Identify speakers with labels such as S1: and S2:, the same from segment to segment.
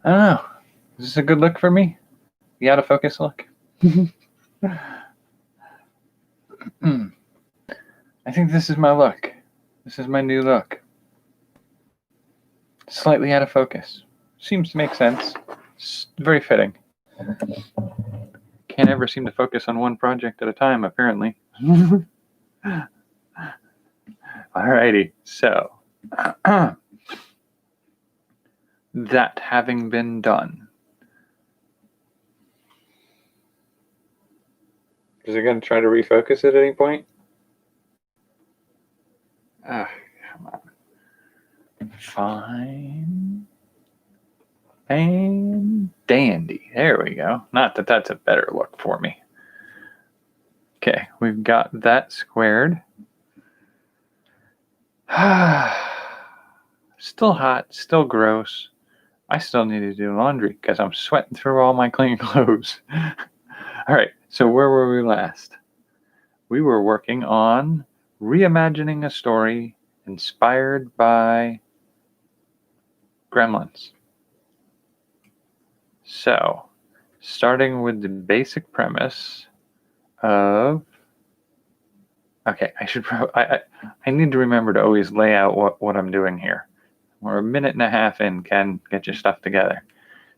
S1: I don't know. Is this a good look for me? The out of focus look? I think this is my look. This is my new look. Slightly out of focus. Seems to make sense. It's very fitting. Can't ever seem to focus on one project at a time, apparently. Alrighty, so that having been done, is it going to try to refocus at any point? Come on. Fine and dandy. There we go. Not that that's a better look for me. Okay, we've got that squared. Still hot, still gross. I still need to do laundry because I'm sweating through all my clean clothes. All right, so where were we last? We were working on reimagining a story inspired by gremlins. So, starting with the basic premise of... Okay, I need to remember to always lay out what I'm doing here. We're a minute and a half in, Ken. Get your stuff together.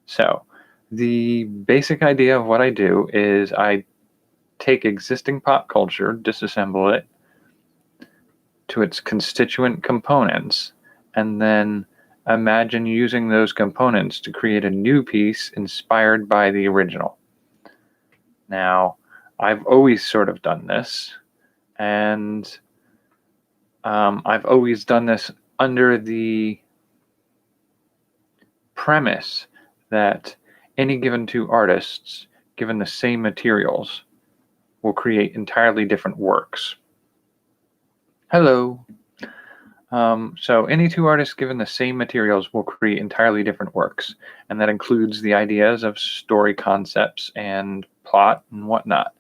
S1: So, the basic idea of what I do is I take existing pop culture, disassemble it to its constituent components, and then imagine using those components to create a new piece inspired by the original. Now, I've always sort of done this, and I've always done this under the premise that any given two artists, given the same materials, will create entirely different works. Hello. So any two artists given the same materials will create entirely different works, and that includes the ideas of story concepts and plot and whatnot.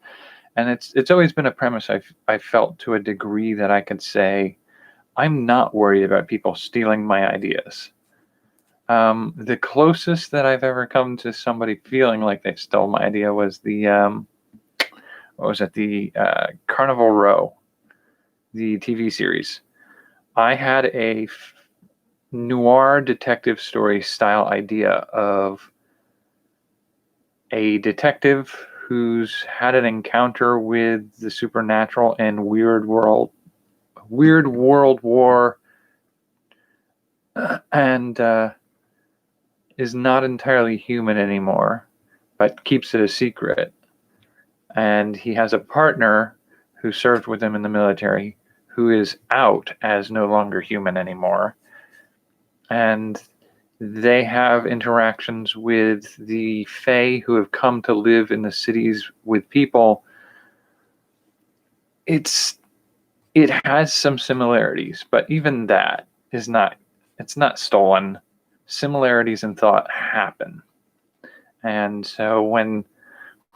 S1: And it's always been a premise I've felt to a degree that I could say, I'm not worried about people stealing my ideas. The closest that I've ever come to somebody feeling like they stole my idea was the Carnival Row, the TV series. I had a noir detective story style idea of a detective who's had an encounter with the supernatural and weird world war, and is not entirely human anymore, but keeps it a secret. And he has a partner who served with him in the military who is out as no longer human anymore. And they have interactions with the Fae who have come to live in the cities with people. It has some similarities, but even that is not stolen. Similarities in thought happen. And so when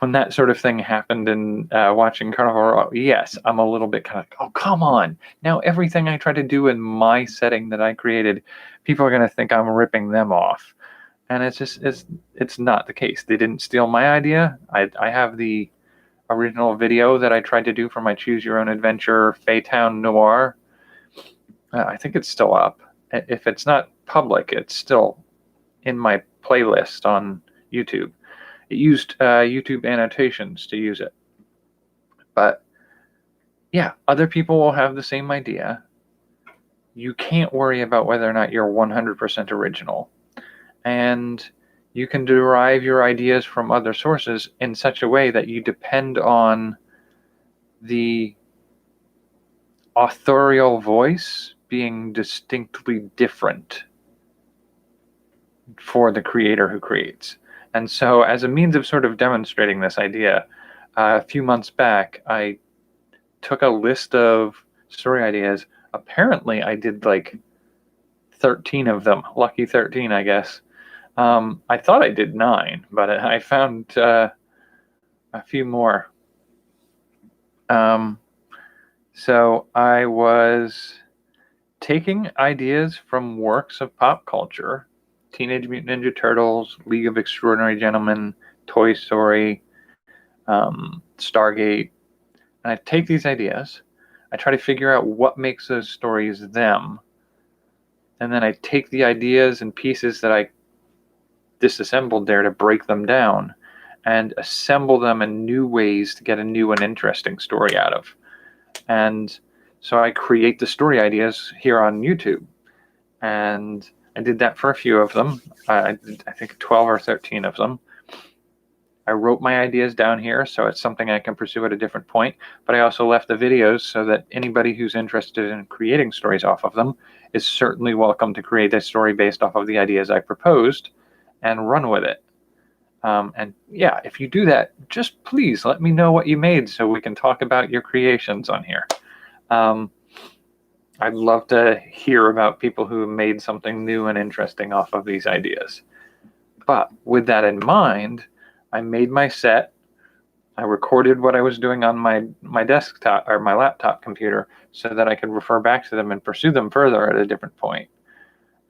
S1: that sort of thing happened in watching Carnival Row, yes, I'm a little bit kind of, oh, come on. Now everything I try to do in my setting that I created, people are going to think I'm ripping them off. And it's not the case. They didn't steal my idea. I have the original video that I tried to do for my Choose Your Own Adventure Faytown Noir. I think it's still up. If it's not public, it's still in my playlist on YouTube. It used YouTube annotations to use it. But yeah, other people will have the same idea. You can't worry about whether or not you're 100% original. And you can derive your ideas from other sources in such a way that you depend on the authorial voice being distinctly different for the creator who creates. And so as a means of sort of demonstrating this idea, a few months back, I took a list of story ideas. Apparently, I did like 13 of them. Lucky 13, I guess. I thought I did 9, but I found a few more. So I was taking ideas from works of pop culture Teenage Mutant Ninja Turtles, League of Extraordinary Gentlemen, Toy Story, Stargate. And I take these ideas, I try to figure out what makes those stories them, and then I take the ideas and pieces that I disassembled there to break them down and assemble them in new ways to get a new and interesting story out of. And so I create the story ideas here on YouTube. And I did that for a few of them. I think 12 or 13 of them. I wrote my ideas down here, so it's something I can pursue at a different point. But I also left the videos so that anybody who's interested in creating stories off of them is certainly welcome to create a story based off of the ideas I proposed and run with it. And yeah, if you do that, just please let me know what you made so we can talk about your creations on here. I'd love to hear about people who made something new and interesting off of these ideas. But with that in mind, I made my set. I recorded what I was doing on my desktop or my laptop computer so that I could refer back to them and pursue them further at a different point.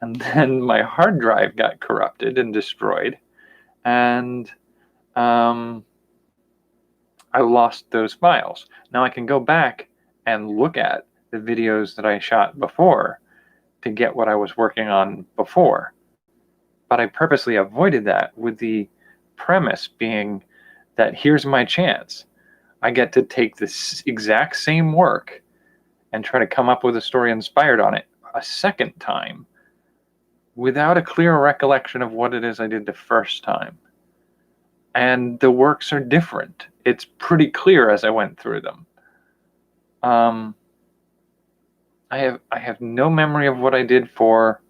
S1: And then my hard drive got corrupted and destroyed, and I lost those files. Now I can go back and look at the videos that I shot before to get what I was working on before. But I purposely avoided that with the premise being that here's my chance. I get to take this exact same work and try to come up with a story inspired on it a second time without a clear recollection of what it is I did the first time. And the works are different. It's pretty clear as I went through them. I have no memory of what I did for.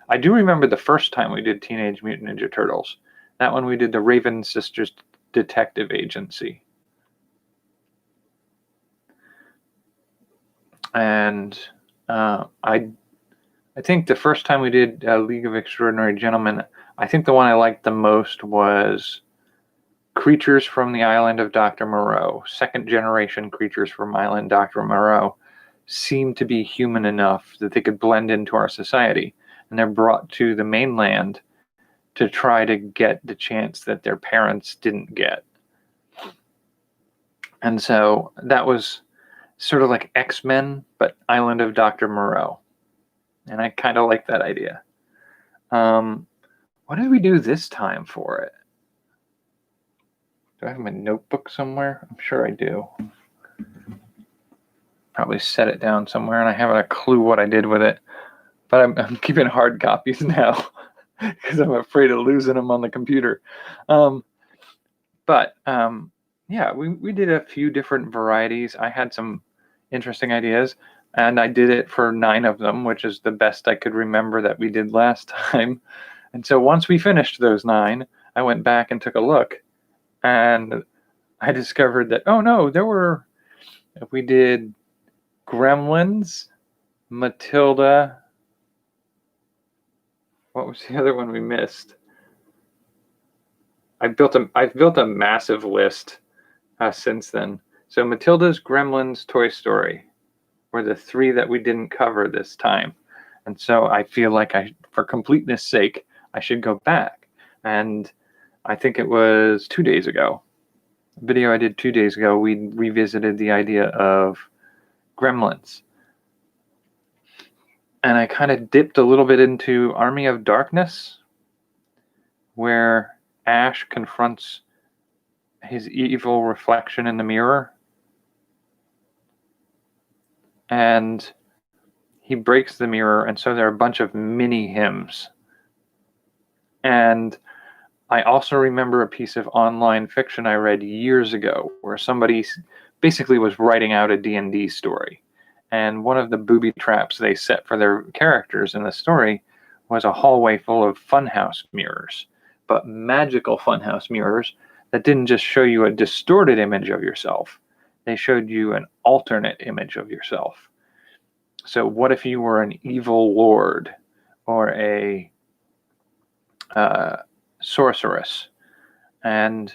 S1: I do remember the first time we did Teenage Mutant Ninja Turtles. That one we did the Raven Sisters Detective Agency. And I think the first time we did League of Extraordinary Gentlemen, I think the one I liked the most was Creatures from the Island of Dr. Moreau. Second generation creatures from Island Dr. Moreau seemed to be human enough that they could blend into our society. And they're brought to the mainland to try to get the chance that their parents didn't get. And so that was sort of like X-Men, but Island of Dr. Moreau. And I kind of like that idea. What did we do this time for it? Do I have my notebook somewhere? I'm sure I do. Probably set it down somewhere, and I haven't a clue what I did with it. But I'm keeping hard copies now because I'm afraid of losing them on the computer. Yeah, we did a few different varieties. I had some interesting ideas, and I did it for 9 of them, which is the best I could remember that we did last time. And so once we finished those 9, I went back and took a look, and I discovered that, oh no, we did Gremlins, Matilda. What was the other one we missed? I've built a massive list since then. So Matilda's, Gremlins, Toy Story were the 3 that we didn't cover this time. And so I feel like for completeness sake, I should go back. And I think it was 2 days ago. A video I did 2 days ago, we revisited the idea of Gremlins. And I kind of dipped a little bit into Army of Darkness, where Ash confronts his evil reflection in the mirror. And he breaks the mirror, and so there are a bunch of mini hymns. And I also remember a piece of online fiction I read years ago where somebody basically was writing out a D&D story. And one of the booby traps they set for their characters in the story was a hallway full of funhouse mirrors, but magical funhouse mirrors that didn't just show you a distorted image of yourself. They showed you an alternate image of yourself. So what if you were an evil lord or a sorceress? And,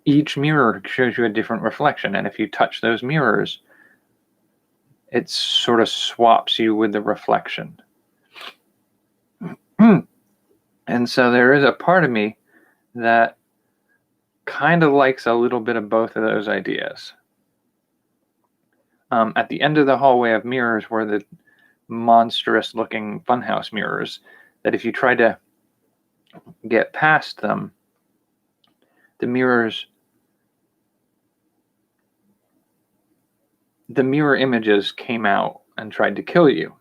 S1: each mirror shows you a different reflection. And if you touch those mirrors, it sort of swaps you with the reflection. And so there is a part of me that kind of likes a little bit of both of those ideas. At the end of the hallway of mirrors were the monstrous looking funhouse mirrors that if you try to get past them, the mirror images came out and tried to kill you.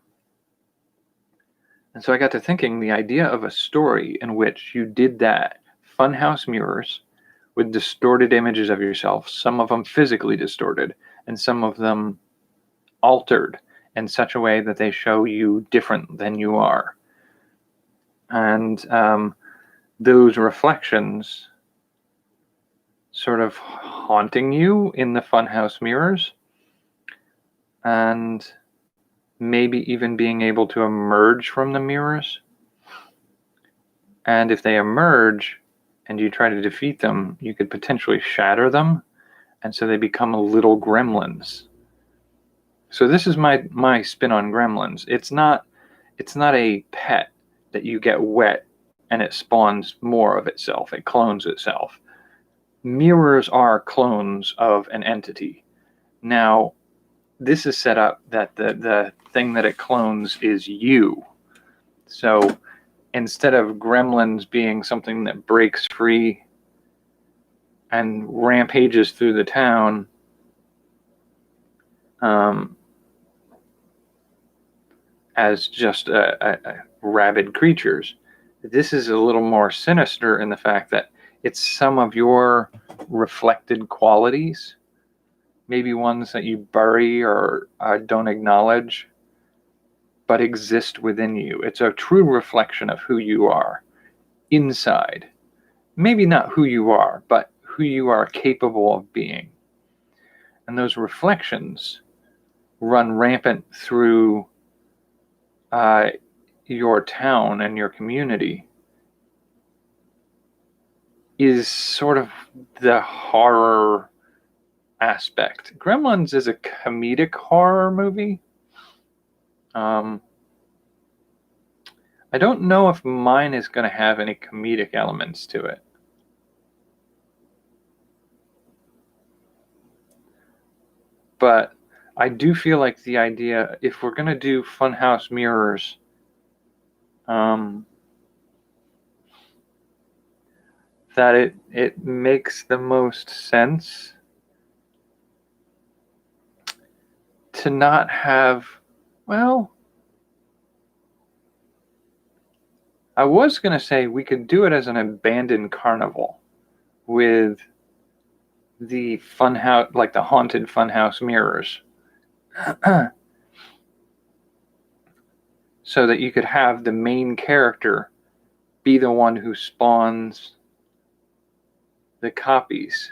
S1: And so I got to thinking the idea of a story in which you did that, funhouse mirrors with distorted images of yourself, some of them physically distorted and some of them altered in such a way that they show you different than you are. And those reflections sort of haunting you in the funhouse mirrors, and maybe even being able to emerge from the mirrors. And if they emerge and you try to defeat them, you could potentially shatter them, and so they become little gremlins. So this is my spin on gremlins. It's not a pet that you get wet and it spawns more of itself. It clones itself. Mirrors are clones of an entity. Now, this is set up that the thing that it clones is you. So instead of gremlins being something that breaks free and rampages through the town, as just rabid creatures, this is a little more sinister in the fact that it's some of your reflected qualities, maybe ones that you bury or don't acknowledge, but exist within you. It's a true reflection of who you are inside. Maybe not who you are, but who you are capable of being. And those reflections run rampant through your town and your community is sort of the horror aspect. Gremlins is a comedic horror movie. I don't know if mine is going to have any comedic elements to it. But I do feel like the idea, if we're going to do funhouse mirrors, that it makes the most sense to not have, well, I was going to say we could do it as an abandoned carnival with the funhouse, like the haunted funhouse mirrors. So that you could have the main character be the one who spawns the copies.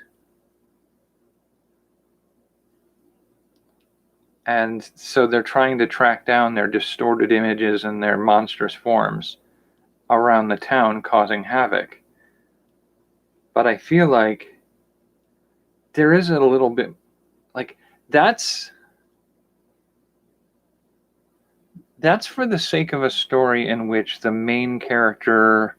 S1: And so they're trying to track down their distorted images and their monstrous forms around the town, causing havoc. But I feel like there is a little bit, like, that's for the sake of a story in which the main character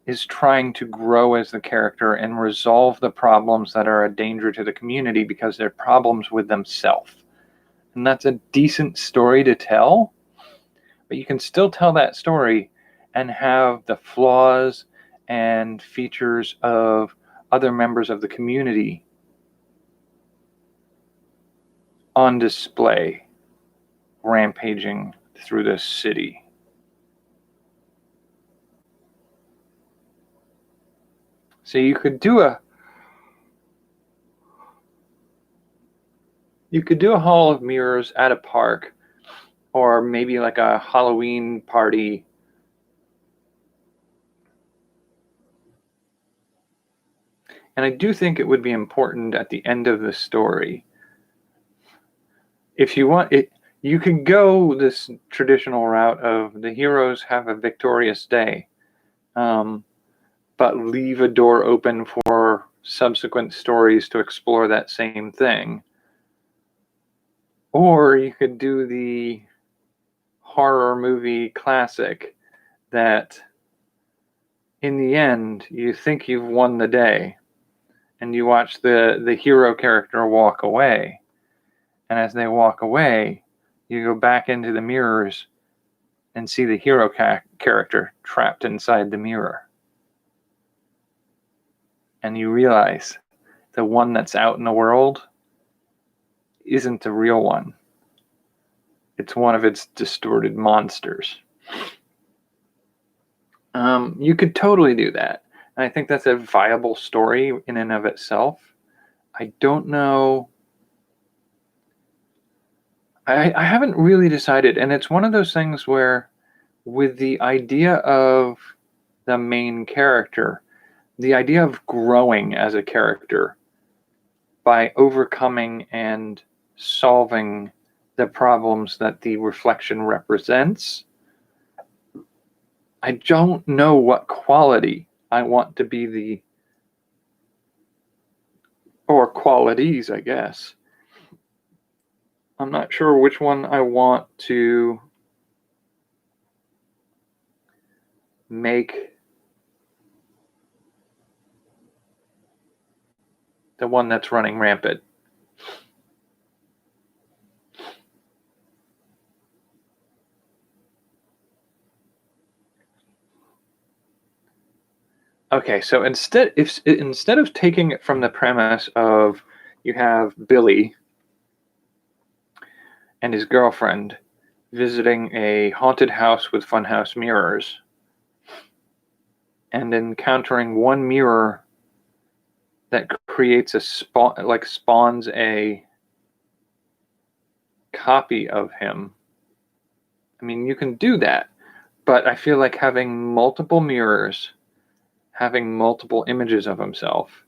S1: is trying to grow as the character and resolve the problems that are a danger to the community because they're problems with themselves. And that's a decent story to tell, but you can still tell that story and have the flaws and features of other members of the community on display, rampaging through this city. So you could do a Hall of Mirrors at a park, or maybe like a Halloween party. And I do think it would be important at the end of the story. If you want it, you could go this traditional route of the heroes have a victorious day, but leave a door open for subsequent stories to explore that same thing. Or you could do the horror movie classic that in the end, you think you've won the day, and you watch the hero character walk away. And as they walk away, you go back into the mirrors and see the hero character trapped inside the mirror. And you realize the one that's out in the world isn't the real one. It's one of its distorted monsters. You could totally do that. And I think that's a viable story in and of itself. I don't know. I haven't really decided. And it's one of those things where, with the idea of the main character, the idea of growing as a character by overcoming and solving the problems that the reflection represents, I don't know what quality I want to be or qualities, I guess. I'm not sure which one I want to make the one that's running rampant. Okay, so instead of taking it from the premise of you have Billy and his girlfriend visiting a haunted house with funhouse mirrors and encountering one mirror that creates spawns a copy of him. I mean, you can do that, but I feel like having multiple mirrors, having multiple images of himself,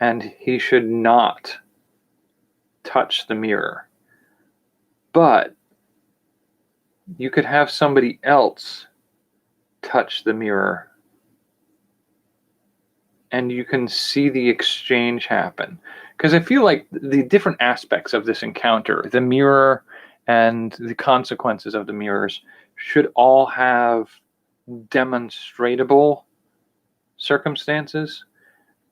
S1: and he should not touch the mirror. But you could have somebody else touch the mirror, and you can see the exchange happen. Because I feel like the different aspects of this encounter, the mirror and the consequences of the mirrors, should all have demonstrable circumstances.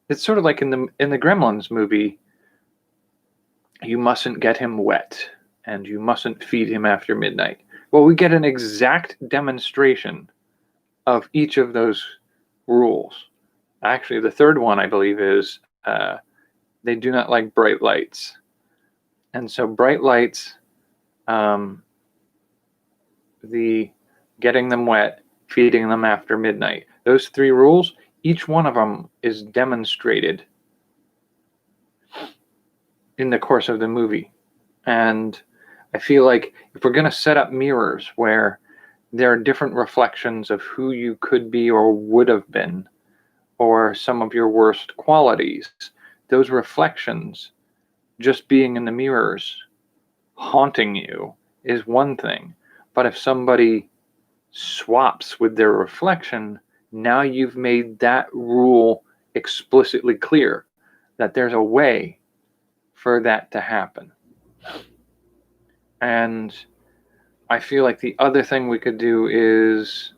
S1: It's sort of like in the Gremlins movie, you mustn't get him wet and you mustn't feed him after midnight. Well, we get an exact demonstration of each of those rules. Actually, the third one, I believe, is they do not like bright lights. And so bright lights, the getting them wet, feeding them after midnight, those three rules, each one of them is demonstrated in the course of the movie. And I feel like if we're going to set up mirrors where there are different reflections of who you could be or would have been, or some of your worst qualities, those reflections just being in the mirrors haunting you is one thing. But if somebody swaps with their reflection, now you've made that rule explicitly clear that there's a way for that to happen. And I feel like the other thing we could do is,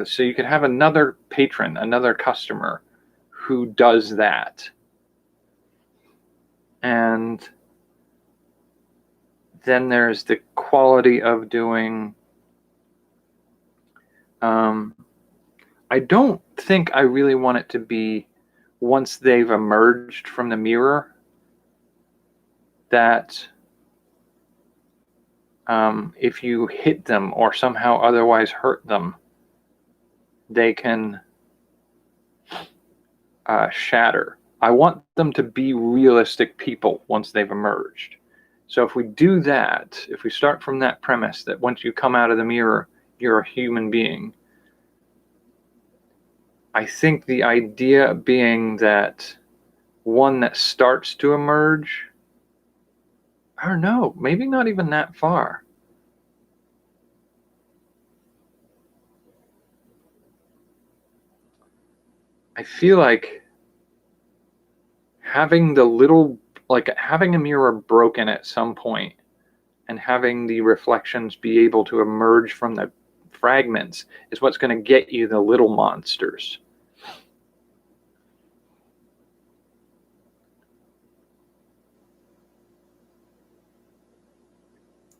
S1: so you could have another patron, another customer who does that. And then there's the quality of doing, I don't think I really want it to be once they've emerged from the mirror that if you hit them or somehow otherwise hurt them, they can shatter. I want them to be realistic people once they've emerged. So if we do that, if we start from that premise that once you come out of the mirror, you're a human being, I think the idea being that one that starts to emerge, I don't know, maybe not even that far. I feel like having having a mirror broken at some point and having the reflections be able to emerge from fragments is what's going to get you the little monsters.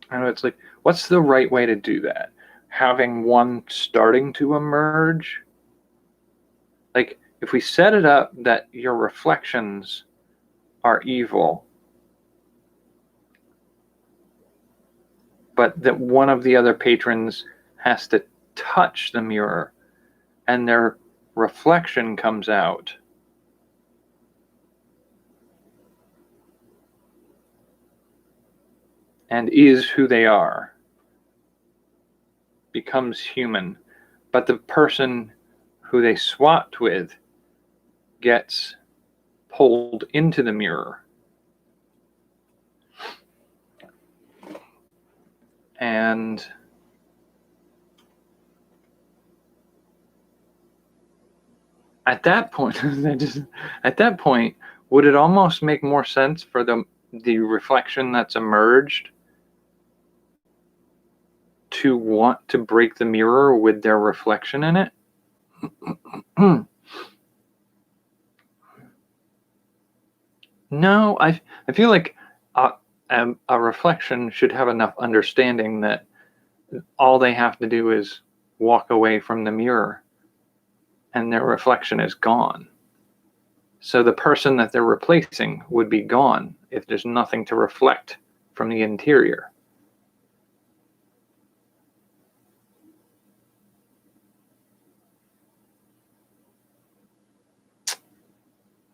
S1: I know it's like, what's the right way to do that? Having one starting to emerge? Like, if we set it up that your reflections are evil, but that one of the other patrons has to touch the mirror and their reflection comes out, and is who they are, becomes human, but the person who they swapped with gets pulled into the mirror. And at that point, would it almost make more sense for the reflection that's emerged to want to break the mirror with their reflection in it? No, I feel like a reflection should have enough understanding that all they have to do is walk away from the mirror and their reflection is gone. So the person that they're replacing would be gone if there's nothing to reflect from the interior.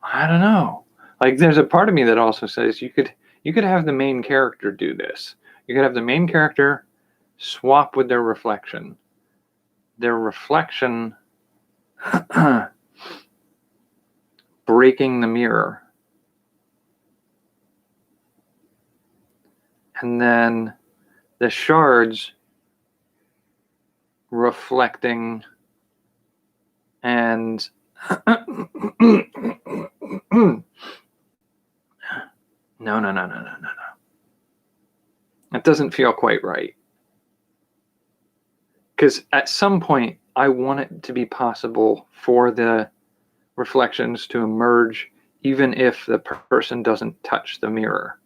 S1: I don't know. Like, there's a part of me that also says you could have the main character do this. You could have the main character swap with their reflection. Their reflection breaking the mirror. And then the shards reflecting and No. That doesn't feel quite right. Because at some point, I want it to be possible for the reflections to emerge, even if the person doesn't touch the mirror.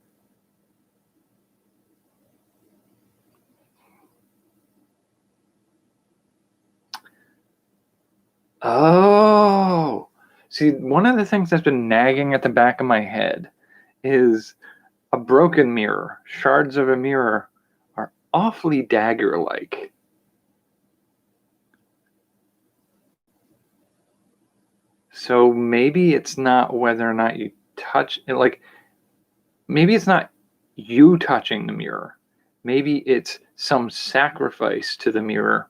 S1: Oh, see, one of the things that's been nagging at the back of my head is a broken mirror. Shards of a mirror are awfully dagger-like. So maybe it's not whether or not you touch it, like, maybe it's not you touching the mirror. Maybe it's some sacrifice to the mirror,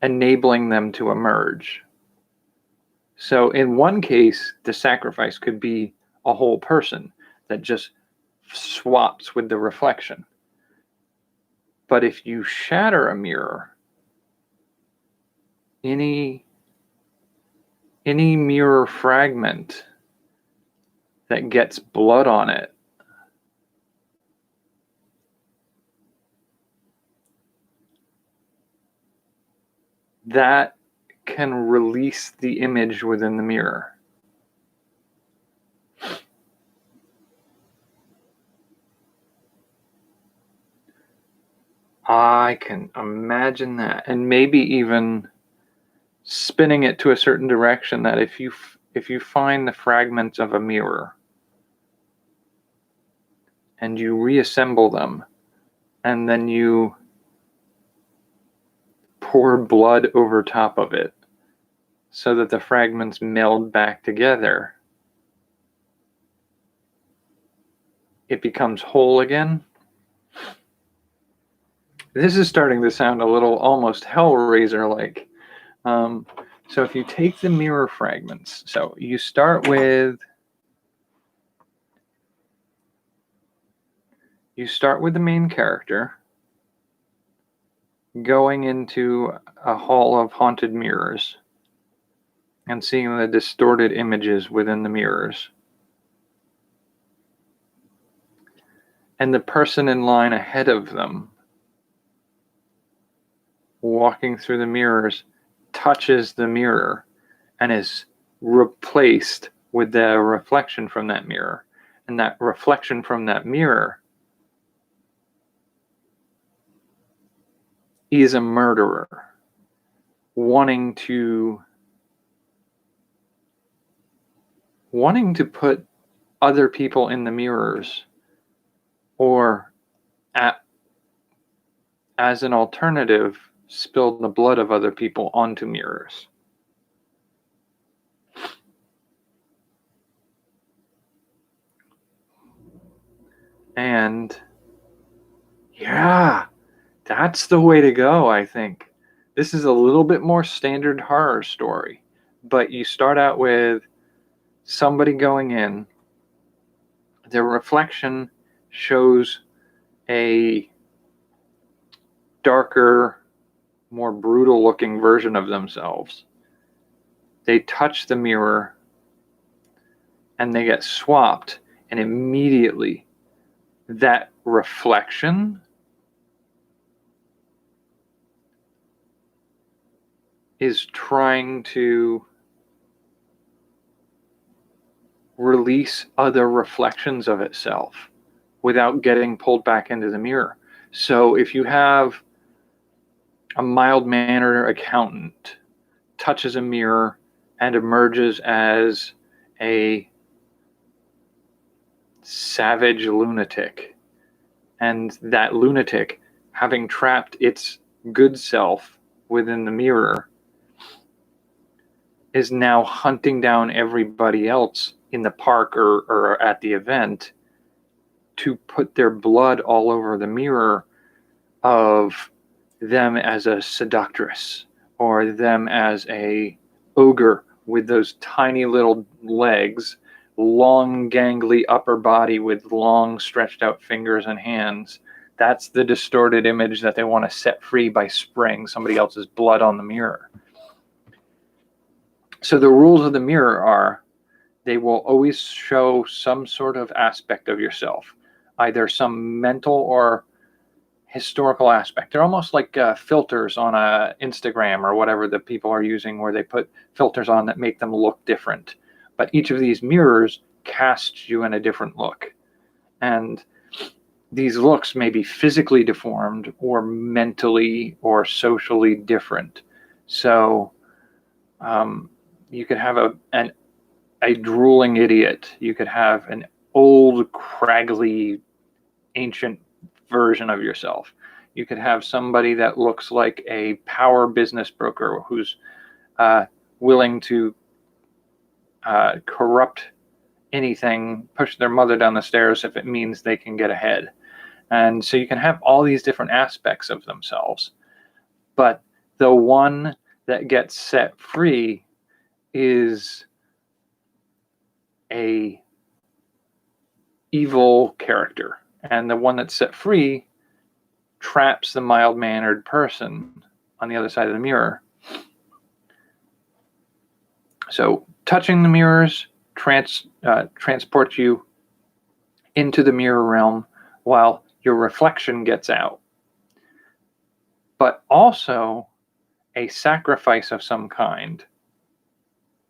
S1: enabling them to emerge. So in one case, the sacrifice could be a whole person that just swaps with the reflection. But if you shatter a mirror, any mirror fragment that gets blood on it that can release the image within the mirror. I can imagine that, and maybe even spinning it to a certain direction, that if you find the fragments of a mirror and you reassemble them and then you pour blood over top of it so that the fragments meld back together, it becomes whole again. This is starting to sound a little almost Hellraiser-like. So if you take the mirror fragments, so you start with the main character going into a hall of haunted mirrors and seeing the distorted images within the mirrors. And the person in line ahead of them walking through the mirrors touches the mirror and is replaced with the reflection from that mirror. And that reflection from that mirror is a murderer wanting to put other people in the mirrors, or as an alternative, spill the blood of other people onto mirrors. And yeah, that's the way to go, I think. This is a little bit more standard horror story, but you start out with somebody going in, their reflection shows a darker, more brutal looking version of themselves. They touch the mirror and they get swapped, and immediately that reflection is trying to release other reflections of itself without getting pulled back into the mirror. So if you have a mild-mannered accountant touches a mirror and emerges as a savage lunatic, and that lunatic, having trapped its good self within the mirror, is now hunting down everybody else in the park or at the event to put their blood all over the mirror of them as a seductress, or them as a ogre with those tiny little legs, long gangly upper body with long stretched out fingers and hands. That's the distorted image that they want to set free by spraying somebody else's blood on the mirror. So the rules of the mirror are, they will always show some sort of aspect of yourself, either some mental or historical aspect. They're almost like filters on a Instagram or whatever that people are using, where they put filters on that make them look different. But each of these mirrors casts you in a different look. And these looks may be physically deformed or mentally or socially different. So you could have a drooling idiot. You could have an old, craggly, ancient version of yourself. You could have somebody that looks like a power business broker who's willing to corrupt anything, push their mother down the stairs if it means they can get ahead. And so you can have all these different aspects of themselves. But the one that gets set free is a evil character. And the one that's set free traps the mild-mannered person on the other side of the mirror. So touching the mirrors transports you into the mirror realm while your reflection gets out. But also, a sacrifice of some kind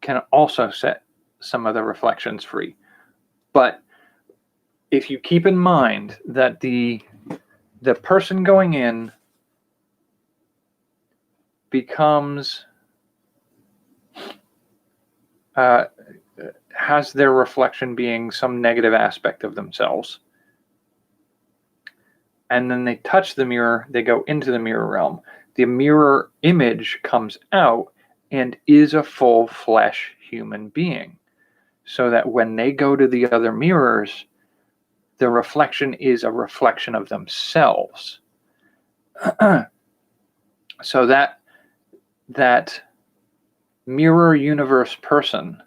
S1: can also set some of the reflections free. But if you keep in mind that the person going in becomes has their reflection being some negative aspect of themselves, and then they touch the mirror, they go into the mirror realm. The mirror image comes out and is a full flesh human being, so that when they go to the other mirrors, the reflection is a reflection of themselves. So that mirror universe person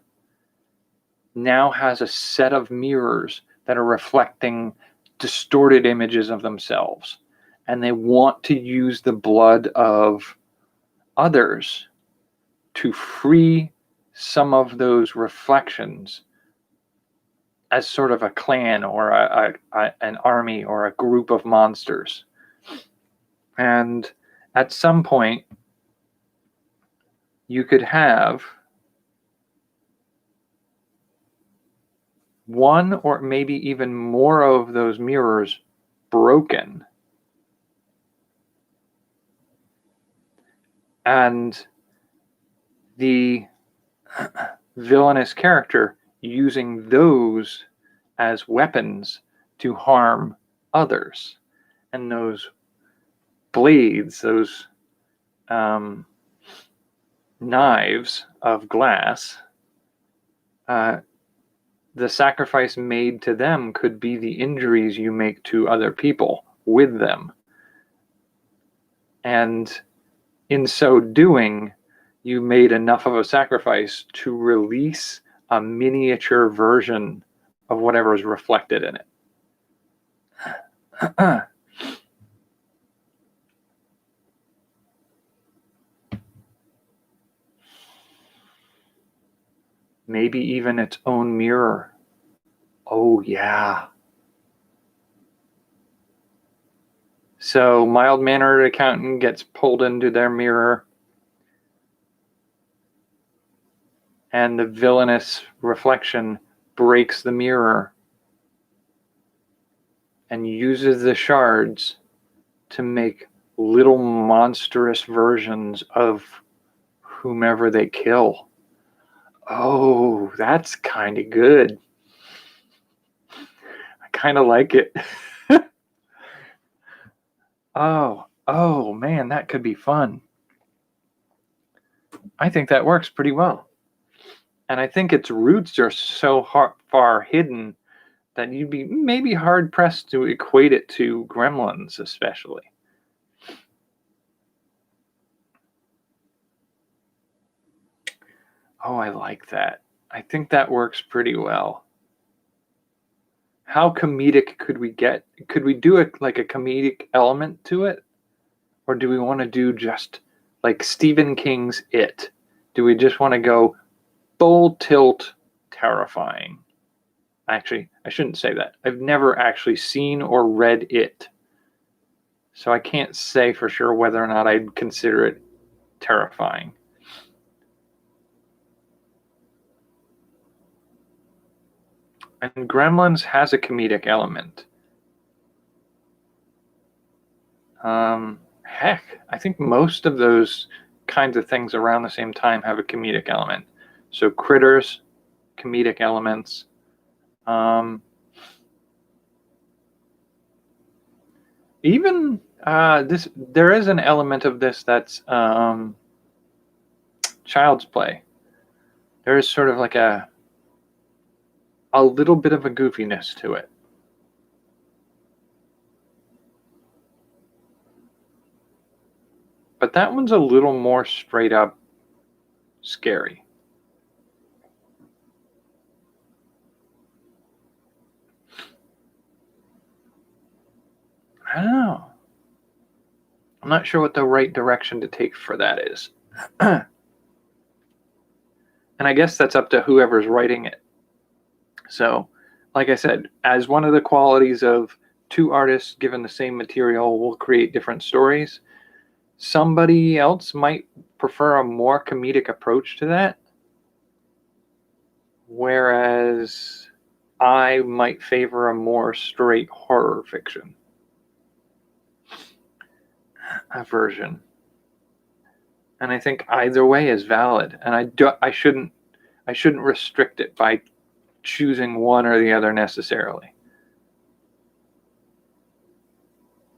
S1: now has a set of mirrors that are reflecting distorted images of themselves, and they want to use the blood of others to free some of those reflections as sort of a clan or an army or a group of monsters. And At some point, you could have one or maybe even more of those mirrors broken, and the villainous character using those as weapons to harm others. And those blades, those knives of glass, the sacrifice made to them could be the injuries you make to other people with them. And in so doing, you made enough of a sacrifice to release a miniature version of whatever is reflected in it. Maybe even its own mirror. Oh, yeah. So, mild-mannered accountant gets pulled into their mirror, and the villainous reflection breaks the mirror and uses the shards to make little monstrous versions of whomever they kill. Oh, that's kind of good. I kind of like it. Oh man, that could be fun. I think that works pretty well. And I think its roots are so far hidden that you'd be maybe hard pressed to equate it to gremlins, especially. Oh, I like that. I think that works pretty well. How comedic could we get? Could we do it like a comedic element to it? Or do we want to do just like Stephen King's It? Do we just want to go full tilt terrifying? Actually, I shouldn't say that. I've never actually seen or read It. So I can't say for sure whether or not I'd consider it terrifying. And Gremlins has a comedic element. Heck, I think most of those kinds of things around the same time have a comedic element. So Critters, comedic elements. Even there is an element of this that's Child's Play. There is sort of like a little bit of a goofiness to it. But that one's a little more straight up scary. I don't know. I'm not sure what the right direction to take for that is. And I guess that's up to whoever's writing it. So, like I said, as one of the qualities of two artists given the same material will create different stories, somebody else might prefer a more comedic approach to that, whereas I might favor a more straight horror fiction version. And I think either way is valid, and I shouldn't restrict it by choosing one or the other necessarily.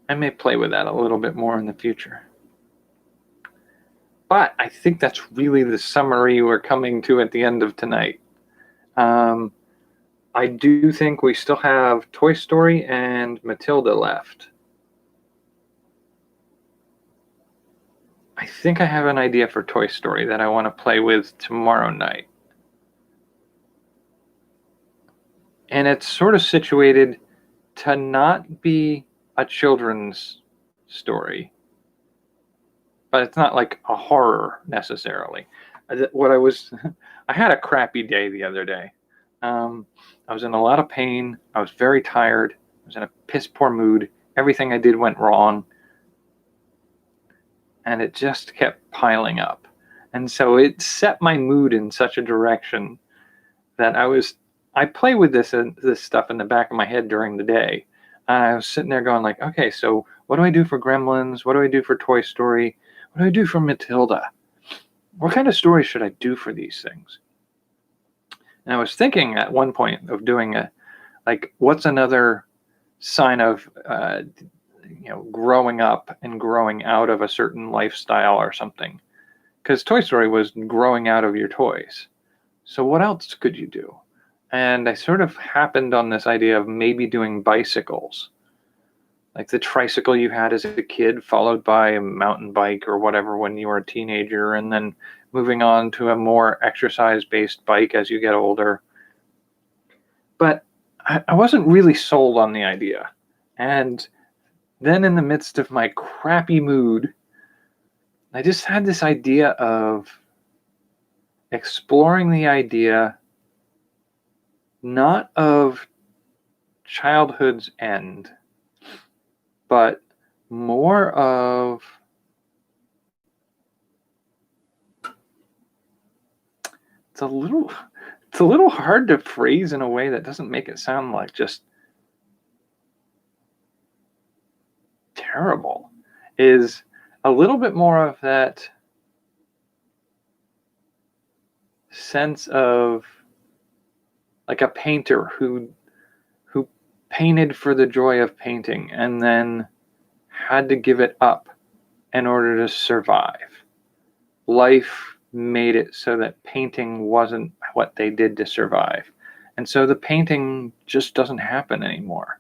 S1: I may play with that a little bit more in the future. But I think that's really the summary we're coming to at the end of tonight. I do think we still have Toy Story and Matilda left. I think I have an idea for Toy Story that I want to play with tomorrow night. And it's sort of situated to not be a children's story, but it's not like a horror necessarily. I had a crappy day the other day. I was in a lot of pain. I was very tired. I was in a piss poor mood. Everything I did went wrong. and it just kept piling up. And so it set my mood in such a direction that I play with this stuff in the back of my head during the day. I was sitting there going like, okay, so what do I do for Gremlins? What do I do for Toy Story? What do I do for Matilda? What kind of story should I do for these things? And I was thinking at one point of doing what's another sign of growing up and growing out of a certain lifestyle or something, because Toy Story was growing out of your toys. So what else could you do? And I sort of happened on this idea of maybe doing bicycles, like the tricycle you had as a kid, followed by a mountain bike or whatever when you were a teenager, and then moving on to a more exercise-based bike as you get older. But I wasn't really sold on the idea. And then in the midst of my crappy mood, I just had this idea of exploring the idea not of childhood's end, but more of it's a little hard to phrase in a way that doesn't make it sound like just terrible, is a little bit more of that sense of like a painter who painted for the joy of painting and then had to give it up in order to survive. Life made it so that painting wasn't what they did to survive. And so the painting just doesn't happen anymore.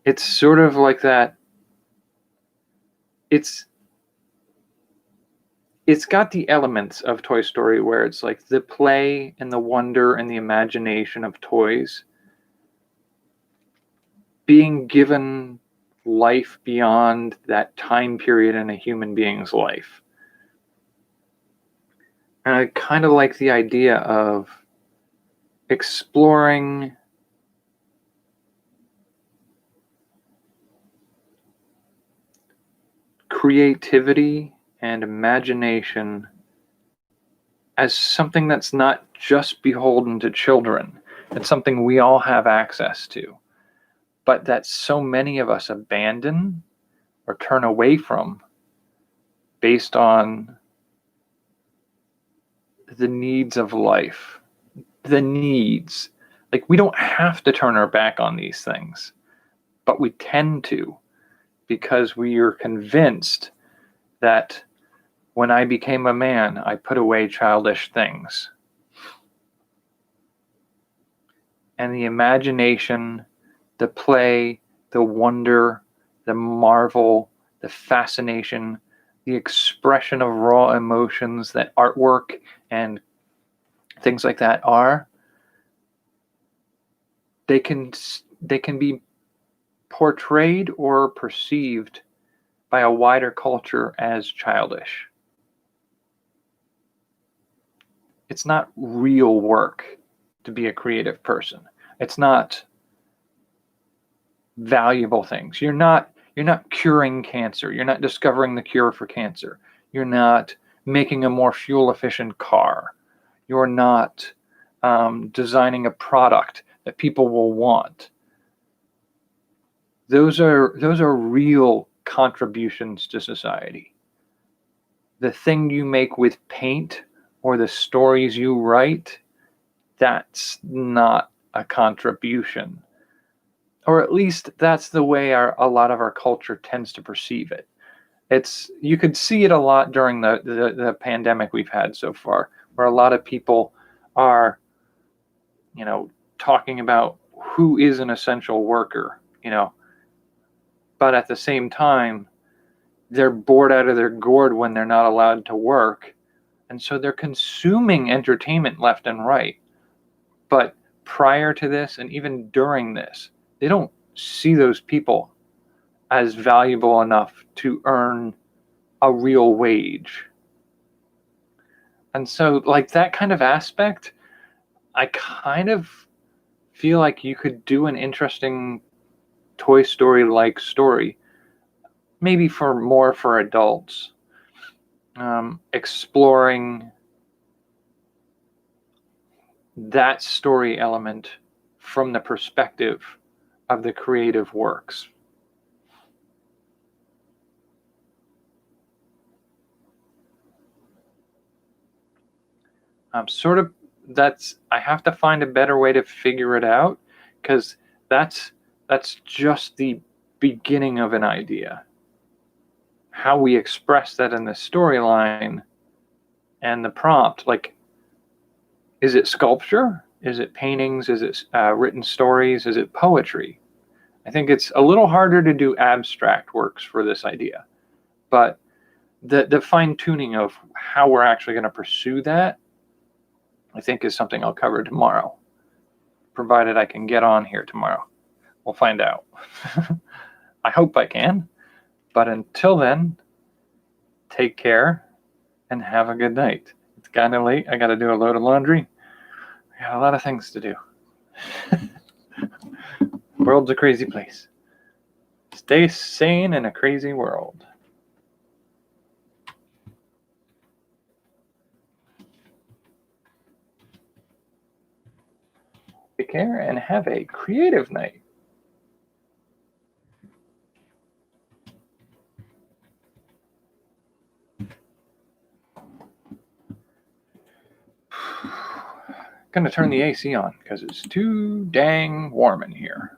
S1: It's sort of like that. It's got the elements of Toy Story where it's like the play and the wonder and the imagination of toys being given life beyond that time period in a human being's life. And I kind of like the idea of exploring creativity and imagination as something that's not just beholden to children. It's something we all have access to, but that so many of us abandon or turn away from based on the needs of life. The needs. Like, we don't have to turn our back on these things, but we tend to, because we are convinced that when I became a man, I put away childish things. And the imagination, the play, the wonder, the marvel, the fascination, the expression of raw emotions that artwork and things like that are, they can be portrayed or perceived by a wider culture as childish. It's not real work to be a creative person. It's not valuable things. You're not curing cancer. You're not discovering the cure for cancer. You're not making a more fuel efficient car. You're not designing a product that people will want. Those are real contributions to society. The thing you make with paint or the stories you write, that's not a contribution. Or at least that's the way a lot of our culture tends to perceive it. You could see it a lot during the pandemic we've had so far, where a lot of people are, talking about who is an essential worker, but at the same time, they're bored out of their gourd when they're not allowed to work. And so they're consuming entertainment left and right. But prior to this, and even during this, they don't see those people as valuable enough to earn a real wage. And so, like, that kind of aspect, I kind of feel like you could do an interesting Toy Story-like story maybe more for adults, exploring that story element from the perspective of the creative works. Sort of, I have to find a better way to figure it out, because that's just the beginning of an idea. How we express that in the storyline and the prompt, like, is it sculpture? Is it paintings? Is it written stories? Is it poetry? I think it's a little harder to do abstract works for this idea, but the fine tuning of how we're actually going to pursue that, I think, is something I'll cover tomorrow, provided I can get on here tomorrow. We'll find out. I hope I can. But until then, take care and have a good night. It's kind of late. I got to do a load of laundry. I got a lot of things to do. World's a crazy place. Stay sane in a crazy world. Take care and have a creative night. Gonna turn the AC on because it's too dang warm in here.